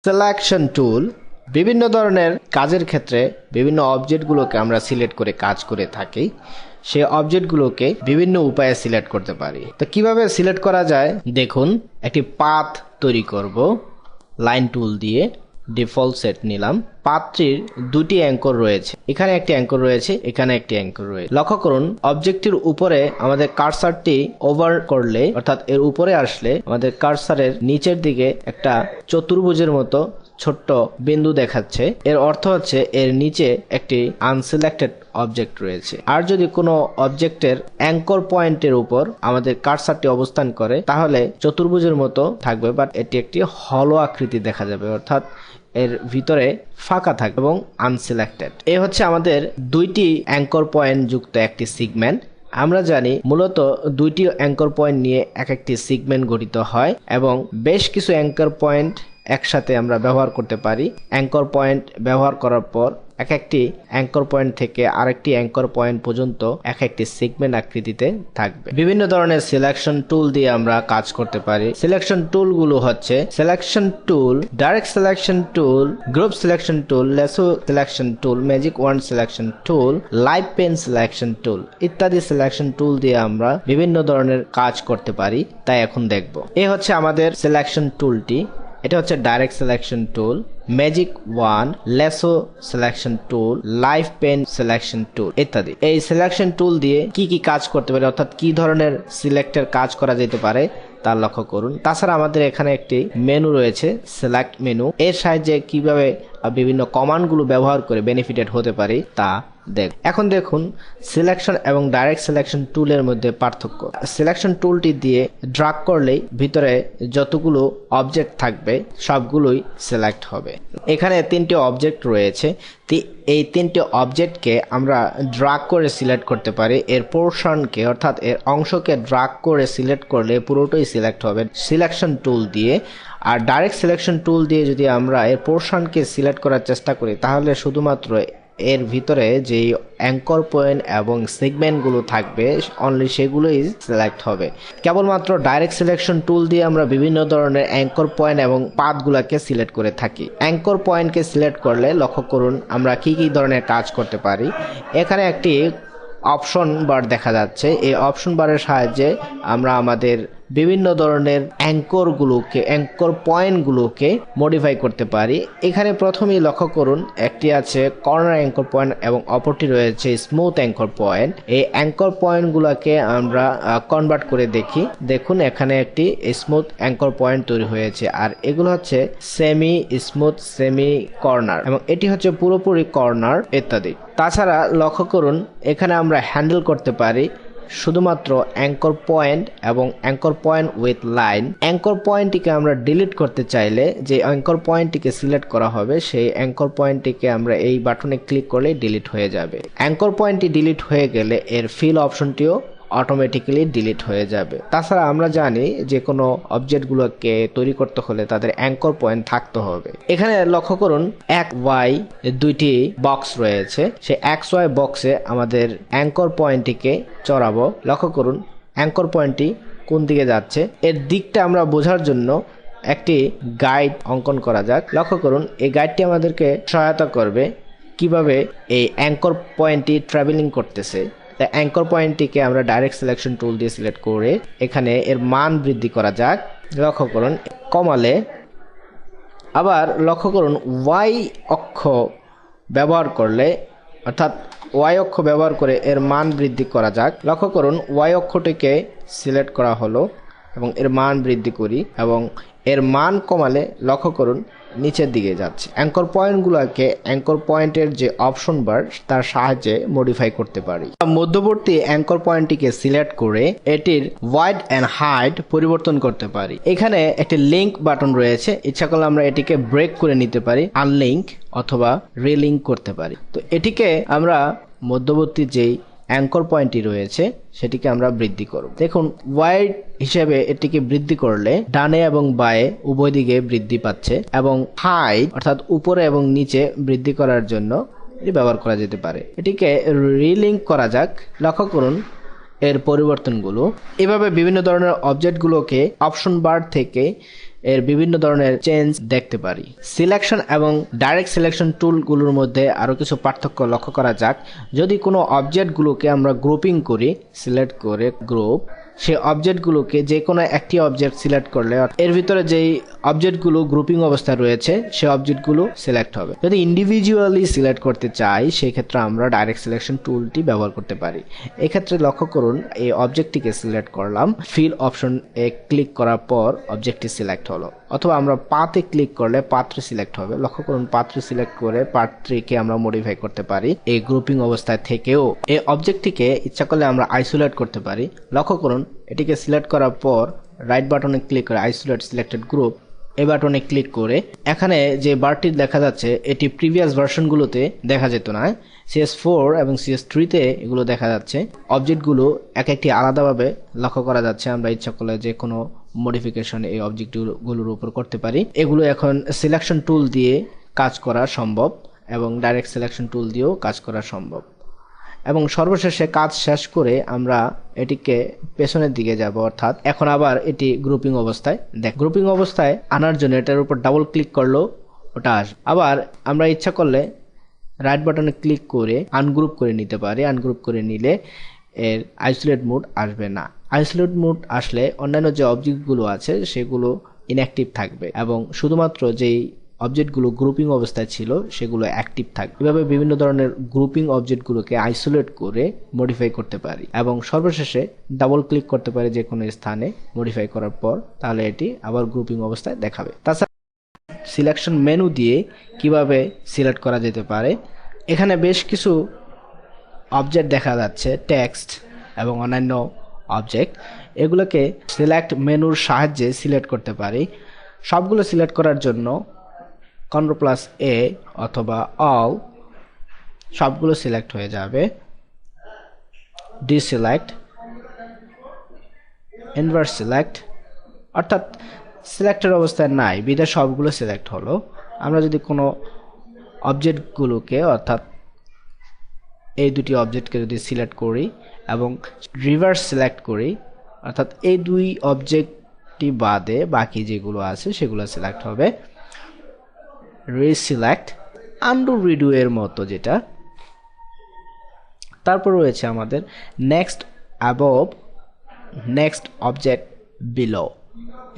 Selection tool বিভিন্ন ধরনের কাজের ক্ষেত্রে বিভিন্ন অবজেক্টগুলোকে আমরা সিলেক্ট করে কাজ করে থাকি। সেই অবজেক্টগুলোকে বিভিন্ন উপায়ে সিলেক্ট করতে পারি। তো কিভাবে সিলেক্ট করা যায় দেখুন, একটি পাথ তৈরি করব লাইন টুল দিয়ে। ডিফল্ট সেট নিলাম। পাথটির দুটি অ্যাঙ্কর রয়েছে, এখানে একটি অ্যাঙ্কর রয়েছে, এখানে একটি অ্যাঙ্কর রয়েছে। লক্ষ্য করুন, অবজেক্টটির উপরে আমাদের কার্সারটি ওভার করলে অর্থাৎ এর উপরে আসলে আমাদের কার্সারের নিচের দিকে একটা চতুর্ভুজের মতো ছোট্ট বিন্দু দেখাচ্ছে। এর অর্থ হচ্ছে এর নিচে একটি আনসিলেক্টেড অবজেক্ট রয়েছে। আর যদি কোনো অবজেক্টের অ্যাঙ্কর পয়েন্টের উপর আমাদের কার্সারটি অবস্থান করে তাহলে চতুর্ভুজের মতো থাকবে, বাট এটি একটি হলো আকৃতি দেখা যাবে, অর্থাৎ এর ভিতরে ফাঁকা থাকবে এবং আনসিলেক্টেড। এ হচ্ছে আমাদের দুইটি অ্যাঙ্কর পয়েন্ট যুক্ত একটি সেগমেন্ট। আমরা জানি মূলত দুইটি অ্যাঙ্কর পয়েন্ট নিয়ে এক একটি সেগমেন্ট গঠিত হয় এবং বেশ কিছু অ্যাঙ্কর পয়েন্ট একসাথে আমরা ব্যবহার করতে পারি। অ্যাঙ্কর পয়েন্ট ব্যবহার করার পর এক একটি অ্যাঙ্কর পয়েন্ট থেকে আরেকটি অ্যাঙ্কর পয়েন্ট পর্যন্ত এক একটি সেগমেন্ট আকৃতিতে থাকবে। বিভিন্ন ধরনের সিলেকশন টুল দিয়ে আমরা কাজ করতে পারি। সিলেকশন টুলগুলো হচ্ছে selection tool, direct selection tool, group selection tool, lasso selection tool, magic wand selection tool, live pen selection tool ইত্যাদি সিলেকশন টুল দিয়ে আমরা বিভিন্ন ধরনের কাজ করতে পারি। তাই এখন দেখব। এ হচ্ছে আমাদের সিলেকশন টুলটি। এটা হচ্ছে direct selection tool, magic wand, lasso selection tool, live pen selection tool ইত্যাদি। এই সিলেকশন টুল দিয়ে কি কি কাজ করতে পারে, অর্থাৎ কি ধরনের সিলেক্টের কাজ করা যেতে পারে তা লক্ষ্য করুন। তাছাড়া আমাদের এখানে একটি মেনু রয়েছে, সিলেক্ট মেনু। এর সাহায্যে কিভাবে বিভিন্ন কমান্ডগুলো ব্যবহার করে বেনিফিটেড হতে পারি তা এখন দেখুন সিলেকশন এবং ডাইরেক্ট সিলেকশন টুলের মধ্যে পার্থক্য। সিলেকশন টুলটি দিয়ে ড্রাগ করলেই ভিতরে যতগুলো অবজেক্ট থাকবে সবগুলোই সিলেক্ট হবে। এখানে তিনটি অবজেক্ট রয়েছে। এই তিনটি অবজেক্টকে আমরা ড্রাগ করে সিলেক্ট করতে পারি। এর পোর্শনকে অর্থাৎ এর অংশকে ড্রাগ করে সিলেক্ট করলে পুরোটাই সিলেক্ট হবে সিলেকশন টুল দিয়ে। আর ডাইরেক্ট সিলেকশন টুল দিয়ে যদি আমরা এর পোর্শনকে সিলেক্ট করার চেষ্টা করি তাহলে শুধুমাত্র এর ভিতরে যে অ্যাঙ্কর পয়েন্ট এবং সেগমেন্টগুলো থাকবে অনলি সেগুলোই সিলেক্ট হবে। কেবলমাত্র ডাইরেক্ট সিলেকশন টুল দিয়ে আমরা বিভিন্ন ধরনের অ্যাঙ্কর পয়েন্ট এবং পাথগুলোকে সিলেক্ট করে থাকি। অ্যাঙ্কর পয়েন্টকে সিলেক্ট করলে লক্ষ্য করুন আমরা কি কি ধরনের কাজ করতে পারি। এখানে একটি অপশন বার দেখা যাচ্ছে। এই অপশন বারের সাহায্যে আমরা আমাদের বিভিন্ন ধরনের অ্যাঙ্কর পয়েন্টগুলোকে মডিফাই করতে পারি। এখানে প্রথমেই লক্ষ্য করুন একটি আছে কর্নার অ্যাঙ্কর পয়েন্ট এবং অপরটি রয়েছে স্মুথ অ্যাঙ্কর পয়েন্ট। এই অ্যাঙ্কর পয়েন্টগুলোকে আমরা কনভার্ট করে দেখি। দেখুন এখানে একটি স্মুথ অ্যাঙ্কর পয়েন্ট তৈরি হয়েছে, আর এগুলো হচ্ছে সেমি স্মুথ, সেমি কর্নার এবং এটি হচ্ছে পুরোপুরি কর্নার ইত্যাদি। তাছাড়া লক্ষ্য করুন এখানে আমরা হ্যান্ডেল করতে পারি শুধুমাত্র অ্যাঙ্কর পয়েন্ট এবং anchor point with line. Anchor পয়েন্টটিকে আমরা ডিলিট করতে চাইলে যে অ্যাঙ্কর পয়েন্টটিকে সিলেক্ট করা হবে সেই অ্যাঙ্কর পয়েন্টটিকে আমরা এই বাটনে ক্লিক করলে ডিলিট হয়ে যাবে। অ্যাঙ্কর পয়েন্টটি ডিলিট হয়ে গেলে এর ফিল অপশনটিও অটোমেটিক্যালি ডিলিট হয়ে যাবে। তাছাড়া আমরা জানি যে কোনো অবজেক্টগুলোকে তৈরি করতে হলে তাদের অ্যাঙ্কর পয়েন্ট থাকতে হবে। এখানে লক্ষ্য করুন এক ওয়াই দুইটি বক্স রয়েছে। সেই এক্স ওয়াই বক্সে আমাদের অ্যাঙ্কর পয়েন্টটিকে চড়াবো। লক্ষ্য করুন অ্যাঙ্কর পয়েন্টটি কোন দিকে যাচ্ছে এর দিকটা আমরা বোঝার জন্য একটি গাইড অঙ্কন করা যাক। লক্ষ্য করুন এই গাইডটি আমাদেরকে সহায়তা করবে কিভাবে এই অ্যাঙ্কর পয়েন্টটি ট্রাভেলিং করতেছে। অ্যাঙ্কর পয়েন্টটিকে আমরা ডাইরেক্ট সিলেকশন টুল দিয়ে সিলেক্ট করে এখানে এর মান বৃদ্ধি করা যাক। লক্ষ্য করুন কমালে আবার লক্ষ্য করুন ওয়াই অক্ষ ব্যবহার করলে অর্থাৎ ওয়াই অক্ষ ব্যবহার করে এর মান বৃদ্ধি করা যাক। লক্ষ্য করুন ওয়াই অক্ষটিকে সিলেক্ট করা হলো এবং এর মান বৃদ্ধি করি এবং এর মান কমালে লক্ষ্য করুন নিচের দিকে যাচ্ছে। অ্যাঙ্কর পয়েন্টগুলোকে অ্যাঙ্কর পয়েন্টের যে অপশন বার তার সাহায্যে মডিফাই করতে পারি। মধ্যবর্তী অ্যাঙ্কর পয়েন্টটিকে সিলেক্ট করে এটির ওয়াইড এন্ড হাইট পরিবর্তন করতে পারি। এখানে একটি লিংক বাটন রয়েছে, ইচ্ছা করলে আমরা এটিকে ব্রেক করে নিতে পারি, আনলিংক অথবা রিলিংক করতে পারি। তো এটিকে আমরা মধ্যবর্তী যেই অ্যাঙ্কর পয়েন্টটি রয়েছে সেটিকে আমরা বৃদ্ধি করব। দেখুন ওয়াইড হিসেবে এটিকে বৃদ্ধি করলে ডানে এবং বায়ে উভয় দিকে বৃদ্ধি পাচ্ছে এবং হাইট অর্থাৎ উপরে এবং নিচে বৃদ্ধি করার জন্য এটি ব্যবহার করা যেতে পারে। এটিকে রিলিংক করা যাক। লক্ষ্য করুন এর পরিবর্তনগুলো। এভাবে বিভিন্ন ধরনের অবজেক্টগুলোকে অপশন বার থেকে এর বিভিন্ন ধরনের চেঞ্জ দেখতে পারি। সিলেকশন এবং ডাইরেক্ট সিলেকশন টুলগুলোর মধ্যে আরও কিছু পার্থক্য লক্ষ্য করা যাক। যদি কোনো অবজেক্টগুলোকে আমরা গ্রুপিং করি, সিলেক্ট করে গ্রুপ, সেই অবজেক্টগুলোকে যে কোনো একটি অবজেক্ট সিলেক্ট করলে এর ভিতরে যেই অবজেক্টগুলো গ্রুপিং অবস্থায় রয়েছে সেই অবজেক্টগুলো সিলেক্ট হবে। যদি ইন্ডিভিজুয়ালি সিলেক্ট করতে চাই সেই ক্ষেত্রে আমরা ডাইরেক্ট সিলেকশন টুলটি ব্যবহার করতে পারি। এক্ষেত্রে লক্ষ্য করুন, এই অবজেক্টটিকে সিলেক্ট করলাম, ফিল অপশন এ ক্লিক করার পর অবজেক্টটি সিলেক্ট হলো, অথবা আমরা পাথে ক্লিক করলে পাথটি সিলেক্ট হবে। লক্ষ্য করুন, পাথটি সিলেক্ট করে পাথটিকে আমরা মডিফাই করতে পারি এই গ্রুপিং অবস্থায় থেকেও। এই অবজেক্টটিকে ইচ্ছা করলে আমরা আইসোলেট করতে পারি। লক্ষ্য করুন, এটিকে সিলেক্ট করার পর রাইট বাটনে ক্লিক করে আইসোলেট সিলেক্টেড গ্রুপ এই বাটনে ক্লিক করে এখানে যে বারটি দেখা যাচ্ছে এটি প্রিভিয়াস ভার্সনগুলোতে দেখা যেত না। CS4 এবং CS3-তে এগুলো দেখা যাচ্ছে। অবজেক্টগুলো এক একটি আলাদাভাবে লক্ষ্য করা যাচ্ছে। আমরা ইচ্ছা করলে যে কোনো মডিফিকেশন এই অবজেক্টগুলোর উপর করতে পারি। এগুলো এখন সিলেকশন টুল দিয়ে কাজ করা সম্ভব এবং ডাইরেক্ট সিলেকশন টুল দিয়েও কাজ করা সম্ভব। এবং সর্বশেষে কাজ শেষ করে আমরা এটিকে পেছনের দিকে যাব, অর্থাৎ এখন আবার এটি গ্রুপিং অবস্থায় গ্রুপিং অবস্থায় আনার জন্য এটার উপর ডাবল ক্লিক করলেও ওটা আসবে। আবার আমরা ইচ্ছা করলে রাইট বাটনে ক্লিক করে আনগ্রুপ করে নিতে পারি। আনগ্রুপ করে নিলে এর আইসোলেট মোড আসবে না। আইসোলেট মোড আসলে অন্যান্য যে অবজেক্টগুলো আছে সেগুলো ইনঅ্যাক্টিভ থাকবে এবং শুধুমাত্র যেই অবজেক্টগুলো গ্রুপিং অবস্থায় ছিল সেগুলো অ্যাক্টিভ থাকবে। এভাবে বিভিন্ন ধরনের গ্রুপিং অবজেক্টগুলোকে আইসোলেট করে মডিফাই করতে পারি এবং সর্বশেষে ডাবল ক্লিক করতে পারি যে কোনো স্থানে মডিফাই করার পর, তাহলে এটি আবার গ্রুপিং অবস্থায় দেখাবে। তাছাড়া সিলেকশন মেনু দিয়ে কিভাবে সিলেক্ট করা যেতে পারে, এখানে বেশ কিছু অবজেক্ট দেখা যাচ্ছে, টেক্সট এবং অন্যান্য অবজেক্ট। এগুলোকে সিলেক্ট মেনুর সাহায্যে সিলেক্ট করতে পারি। সবগুলো সিলেক্ট করার জন্য Ctrl+A অথবা অল, সবগুলো সিলেক্ট হয়ে যাবে। ডিসিলেক্ট, ইনভার্স সিলেক্ট, অর্থাৎ সিলেক্টের অবস্থায় নাই বিধায় সবগুলো সিলেক্ট হলো। আমরা যদি কোনো অবজেক্টগুলোকে অর্থাৎ এই দুটি অবজেক্টকে যদি সিলেক্ট করি এবং রিভার্স সিলেক্ট করি, অর্থাৎ এই দুই অবজেক্টটি বাদে বাকি যেগুলো আছে সেগুলো সিলেক্ট হবে। রিসিলেক্ট, আনডু রিডু এর মতো যেটা। তারপর রয়েছে আমাদের next above, next object below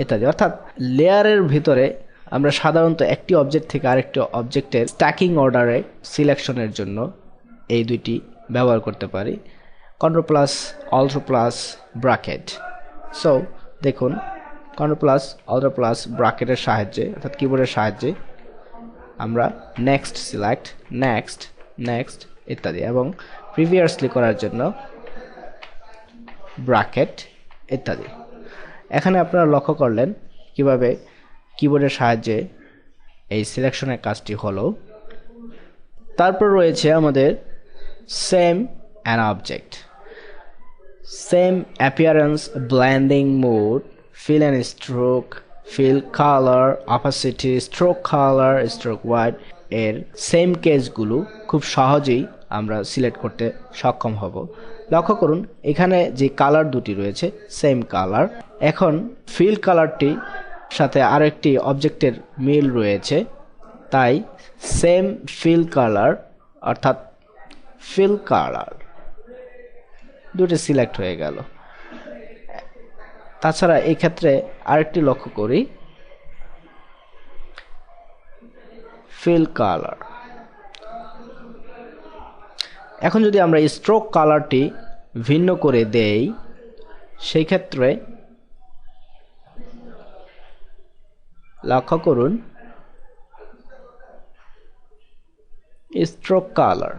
ইত্যাদি। অর্থাৎ লেয়ারের ভিতরে আমরা সাধারণত একটি অবজেক্ট থেকে আরেকটি অবজেক্টের স্ট্যাকিং অর্ডারে সিলেকশনের জন্য এই দুইটি ব্যবহার করতে পারি। Ctrl+, Alt+, bracket. সো দেখুন, Ctrl+, Alt+, ব্র্যাকেটের সাহায্যে অর্থাৎ কিবোর্ডের সাহায্যে আমরা নেক্সট সিলেক্ট, নেক্সট, নেক্সট ইত্যাদি, এবং প্রিভিয়াসলি করার জন্য ব্র্যাকেট ইত্যাদি। এখানে আপনারা লক্ষ্য করলেন কিভাবে কিবোর্ডের সাহায্যে এই সিলেকশনের কাজটি হলো। তারপর রয়েছে আমাদের same an object, same appearance, blending mode, fill and stroke, fill colour, opacity, stroke colour, stroke weight এর সেম কেসগুলো খুব সহজেই আমরা সিলেক্ট করতে সক্ষম হব। লক্ষ্য করুন, এখানে যে কালার দুটি রয়েছে সেম কালার। এখন ফিল কালারটি সাথে আরেকটি অবজেক্টের মিল রয়েছে, তাই সেম ফিল কালার অর্থাৎ ফিল কালার দুটি সিলেক্ট হয়ে গেল। তাছাড়া এই ক্ষেত্রে আরেকটি লক্ষ্য করি, ফিল কালার। এখন যদি আমরা স্ট্রোক কালারটি ভিন্ন করে দেই, সেই ক্ষেত্রে লক্ষ্য করুন স্ট্রোক কালার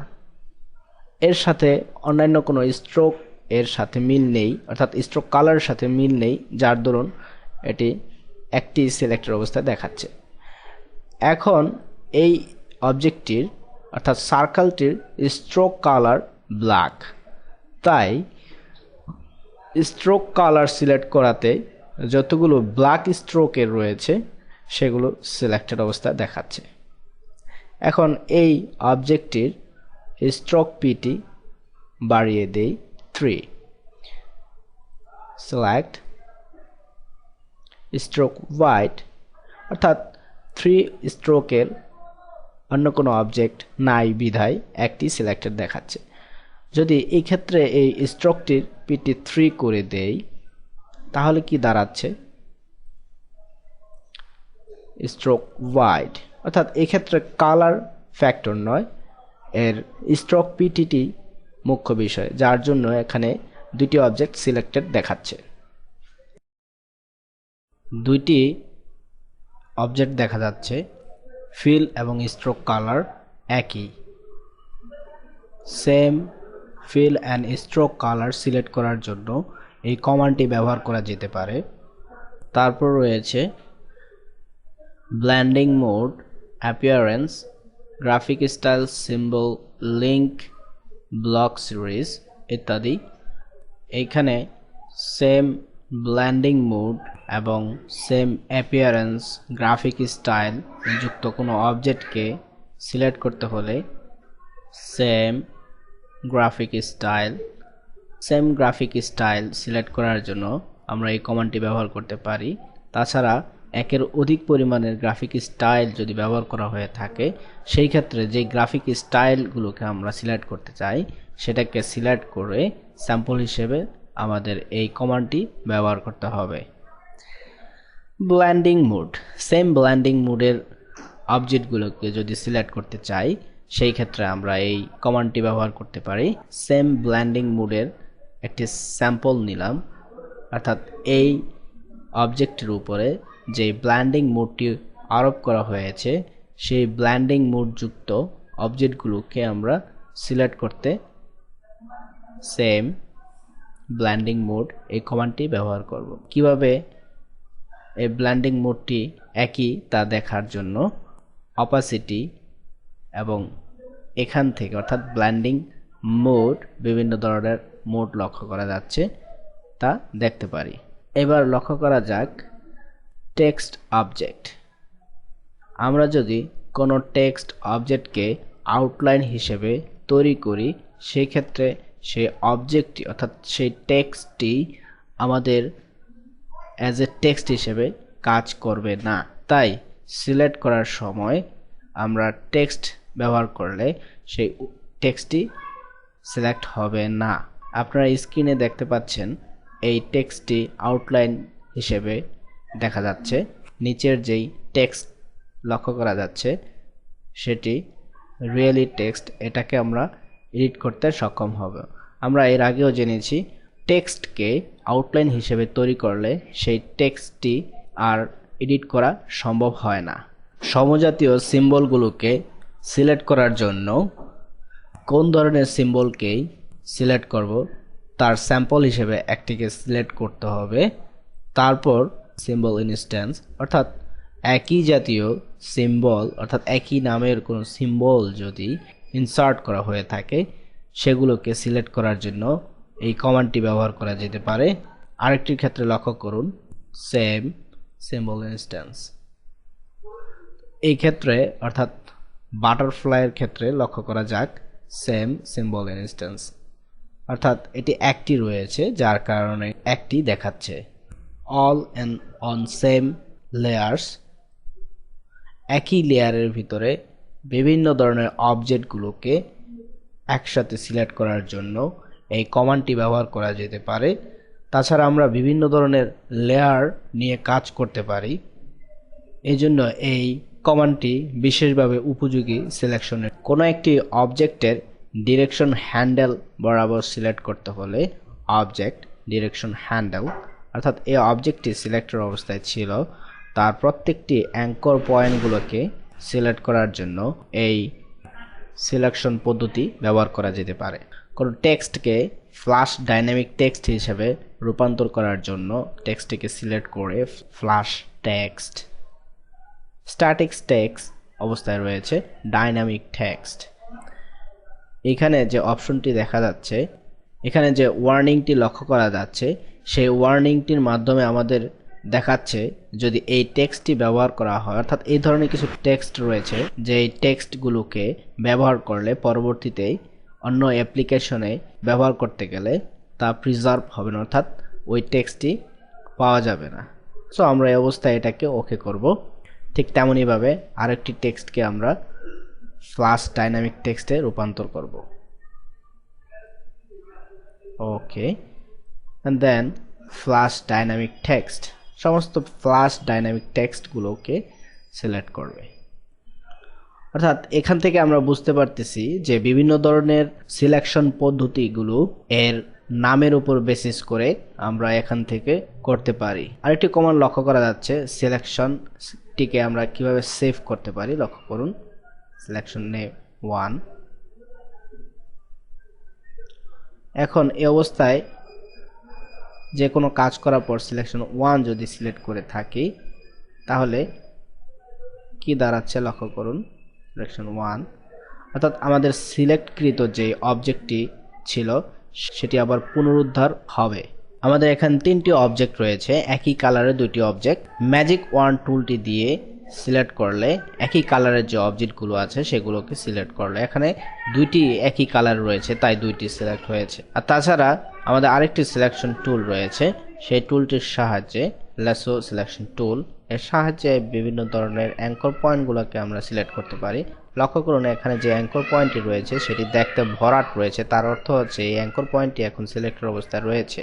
এর সাথে অন্যান্য কোনো স্ট্রোক এর সাথে মিল নেই, অর্থাৎ স্ট্রোক কালারের সাথে মিল নেই, যার দরুন এটি একটি সিলেক্টের অবস্থায় দেখাচ্ছে। এখন এই অবজেক্টটির অর্থাৎ সার্কেলটির স্ট্রোক কালার ব্ল্যাক, তাই স্ট্রোক কালার সিলেক্ট করাতে যতগুলো ব্ল্যাক স্ট্রোকের রয়েছে সেগুলো সিলেক্টেড অবস্থায় দেখাচ্ছে। এখন এই অবজেক্টটির স্ট্রোক পিটি বাড়িয়ে দেই 3, সিলেক্ট স্ট্রোক হোয়াইট অর্থাৎ 3 স্ট্রোকের অন্য কোনো অবজেক্ট নাই বিধায় একটি সিলেক্টেড দেখাচ্ছে। যদি এই ক্ষেত্রে এই স্ট্রোকটির পিটি 3 করে দেই তাহলে কি দাঁড়াচ্ছে, স্ট্রোক ওয়াইড, অর্থাৎ এই ক্ষেত্রে কালার ফ্যাক্টর নয়, এর স্ট্রোক পিটিটি মুখ্য বিষয়, যার জন্য এখানে দুইটি অবজেক্ট সিলেক্টেড দেখাচ্ছে। দুইটি অবজেক্ট দেখা যাচ্ছে, ফিল এবং স্ট্রোক কালার একই। Same fill and stroke colour select করার জন্য এই কমান্ডটি ব্যবহার করা যেতে পারে। তারপর রয়েছে blending mode, appearance, graphic style, symbol, link, block series ইত্যাদি। এইখানে সেম ব্লেন্ডিং মোড এবং সেম অ্যাপিয়ারেন্স, গ্রাফিক স্টাইল যুক্ত কোনো অবজেক্টকে সিলেক্ট করতে হলে সেম গ্রাফিক স্টাইল সিলেক্ট করার জন্য আমরা এই কমান্ডটি ব্যবহার করতে পারি। তাছাড়া একের অধিক পরিমাণের গ্রাফিক স্টাইল যদি ব্যবহার করা হয়ে থাকে, সেই ক্ষেত্রে যে গ্রাফিক স্টাইলগুলোকে আমরা সিলেক্ট করতে চাই সেটাকে সিলেক্ট করে স্যাম্পল হিসেবে আমাদের এই কমান্ডটি ব্যবহার করতে হবে। ব্লেন্ডিং মোড, সেম ব্লেন্ডিং মোডের অবজেক্টগুলোকে যদি সিলেক্ট করতে চাই সেই ক্ষেত্রে আমরা এই কমান্ডটি ব্যবহার করতে পারি। সেম ব্লেন্ডিং মোডের একটি স্যাম্পল নিলাম, অর্থাৎ এই অবজেক্টের উপরে যে ব্লেন্ডিং মোডটি আরোপ করা হয়েছে সেই ব্লেন্ডিং মোড যুক্ত অবজেক্টগুলোকে আমরা সিলেক্ট করতে সেম ব্লেন্ডিং মোড এই কমান্ডটি ব্যবহার করব। কিভাবে এই ব্লেন্ডিং মোডটি একই তা দেখার জন্য অপাসিটি এবং এখান থেকে অর্থাৎ ব্লেন্ডিং মোড বিভিন্ন ধরনের মোড লক্ষ্য করা যাচ্ছে তা দেখতে পারি। এবার লক্ষ্য করা যাক টেক্সট অবজেক্ট। আমরা যদি কোনো টেক্সট অবজেক্টকে আউটলাইন হিসেবে তৈরি করি সেই ক্ষেত্রে সেই অবজেক্টটি অর্থাৎ সেই টেক্সটটি আমাদের অ্যাজ এ টেক্সট হিসেবে কাজ করবে না। তাই সিলেক্ট করার সময় আমরা টেক্সট ব্যবহার করলে সেই টেক্সটটি সিলেক্ট হবে না। আপনারা স্ক্রিনে দেখতে পাচ্ছেন এই টেক্সটটি আউটলাইন হিসেবে দেখা যাচ্ছে। নিচের যেই টেক্সট লক্ষ্য করা যাচ্ছে সেটি রিয়েলি টেক্সট, এটাকে আমরা এডিট করতে সক্ষম হব। আমরা এর আগেও জেনেছি টেক্সটকে আউটলাইন হিসেবে তৈরি করলে সেই টেক্সটটি আর এডিট করা সম্ভব হয় না। সমজাতীয় সিম্বলগুলোকে সিলেক্ট করার জন্য কোন ধরনের সিম্বলকেই সিলেক্ট করব তার স্যাম্পল হিসেবে একটিকে সিলেক্ট করতে হবে। তারপর সিম্বল ইনস্ট্যান্স অর্থাৎ একই জাতীয় সিম্বল অর্থাৎ একই নামের কোনো সিম্বল যদি ইনসার্ট করা হয়ে থাকে সেগুলোকে সিলেক্ট করার জন্য এই কমান্ডটি ব্যবহার করা যেতে পারে। আরেকটির ক্ষেত্রে লক্ষ্য করুন সেম সিম্বল ইনস্ট্যান্স। এই ক্ষেত্রে অর্থাৎ বাটারফ্লাইয়ের ক্ষেত্রে লক্ষ্য করা যাক সেম সিম্বল ইনস্ট্যান্স, অর্থাৎ এটি একটি রয়েছে যার কারণে একটি দেখাচ্ছে। All and on same layers, একই লেয়ারের ভিতরে বিভিন্ন ধরনের অবজেক্টগুলোকে একসাথে সিলেক্ট করার জন্য এই কমান্ডটি ব্যবহার করা যেতে পারে। তাছাড়া আমরা বিভিন্ন ধরনের লেয়ার নিয়ে কাজ করতে পারি, এজন্য এই কমান্ডটি বিশেষভাবে উপযোগী সিলেকশনের। কোনো একটি অবজেক্টের ডিরেকশন হ্যান্ডেল বরাবর সিলেক্ট করতে হলে অবজেক্ট ডিরেকশন হ্যান্ডেল, অর্থাৎ এই অবজেক্টটি সিলেক্টের অবস্থায় ছিল তার প্রত্যেকটি অ্যাঙ্কর পয়েন্টগুলোকে সিলেক্ট করার জন্য এই সিলেকশন পদ্ধতি ব্যবহার করা যেতে পারে। কোনো টেক্সটকে ফ্ল্যাশ ডাইনামিক টেক্সট হিসেবে রূপান্তর করার জন্য টেক্সটটিকে সিলেক্ট করে ফ্ল্যাশ টেক্সট, স্ট্যাটিক টেক্সট অবস্থায় রয়েছে ডাইনামিক টেক্সট। এখানে যে অপশনটি দেখা যাচ্ছে, এখানে যে ওয়ার্নিংটি লক্ষ্য করা যাচ্ছে সেই ওয়ার্নিংটির মাধ্যমে আমাদের দেখাচ্ছে যদি এই টেক্সটটি ব্যবহার করা হয়, অর্থাৎ এই ধরনের কিছু টেক্সট রয়েছে যে এই টেক্সটগুলোকে ব্যবহার করলে পরবর্তীতে অন্য অ্যাপ্লিকেশনে ব্যবহার করতে গেলে তা প্রিজার্ভ হবে না, অর্থাৎ ওই টেক্সটটি পাওয়া যাবে না। সো আমরা এই অবস্থায় এটাকে ওকে করব। ঠিক তেমনইভাবে আরেকটি টেক্সটকে আমরা ফ্লাশ ডাইনামিক টেক্সটে রূপান্তর করব। Okay, and then flash dynamic text সমস্ত ফ্লাশ ডাইনামিক টেক্সটগুলোকে সিলেক্ট করবে। অর্থাৎ এখান থেকে আমরা বুঝতে পারতেছি যে বিভিন্ন ধরনের সিলেকশন পদ্ধতিগুলো এর নামের উপর বেসিস করে আমরা এখান থেকে করতে পারি। আরেকটি কমান্ড লক্ষ্য করা যাচ্ছে, সিলেকশনটিকে আমরা কিভাবে সেভ করতে পারি। লক্ষ্য করুন, সিলেকশন নেম 1। এখন এই অবস্থায় যে কোনো কাজ করার পর সিলেকশন 1 যদি সিলেক্ট করে থাকি তাহলে কি দাঁড়াচ্ছে লক্ষ্য করুন, সিলেকশন 1, অর্থাৎ আমাদের সিলেক্টকৃত যে অবজেক্টটি ছিল সেটি আবার পুনরুদ্ধার হবে। আমাদের এখানে 3টি অবজেক্ট রয়েছে, একই কালারের 2টি অবজেক্ট। ম্যাজিক ওয়ান টুলটি দিয়ে সিলেক্ট করলে একই কালারের যে অবজেক্টগুলো আছে সেগুলোকে সিলেক্ট করলে এখানে 2টি একই কালার রয়েছে তাই 2টি সিলেক্ট হয়েছে। আর তাছাড়া আমাদের আরেকটি সিলেকশন টুল রয়েছে, সেই টুলটির সাহায্যে ল্যাসো সিলেকশন টুল এর সাহায্যে বিভিন্ন ধরনের অ্যাঙ্কর পয়েন্টগুলোকে আমরা সিলেক্ট করতে পারি। লক্ষ্য করুন এখানে যে অ্যাঙ্কর পয়েন্টটি রয়েছে সেটি দেখতে ভরাট রয়েছে, তার অর্থ হচ্ছে এই অ্যাঙ্কর পয়েন্টটি এখন সিলেক্টের অবস্থায় রয়েছে।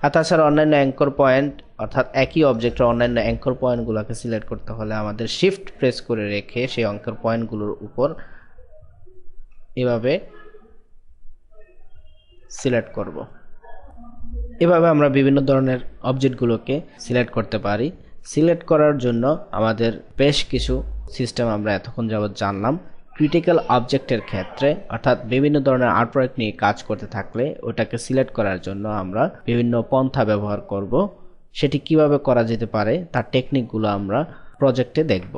আর তাছাড়া অন্যান্য অ্যাঙ্কর পয়েন্ট অর্থাৎ একই অবজেক্টের অন্যান্য অ্যাঙ্কর পয়েন্টগুলোকে সিলেক্ট করতে হলে আমাদের শিফট প্রেস করে রেখে সেই অ্যাঙ্কর পয়েন্টগুলোর উপর এভাবে সিলেক্ট করব। এভাবে আমরা বিভিন্ন ধরনের অবজেক্টগুলোকে সিলেক্ট করতে পারি। সিলেক্ট করার জন্য আমাদের বেশ কিছু সিস্টেম আমরা এতক্ষণ যাবত জানলাম। ক্রিটিক্যাল অবজেক্টের ক্ষেত্রে অর্থাৎ বিভিন্ন ধরনের আর্ট প্রজেক্ট নিয়ে কাজ করতে থাকলে ওটাকে সিলেক্ট করার জন্য আমরা বিভিন্ন পন্থা ব্যবহার করব। সেটি কিভাবে করা যেতে পারে তার টেকনিকগুলো আমরা প্রজেক্টে দেখব।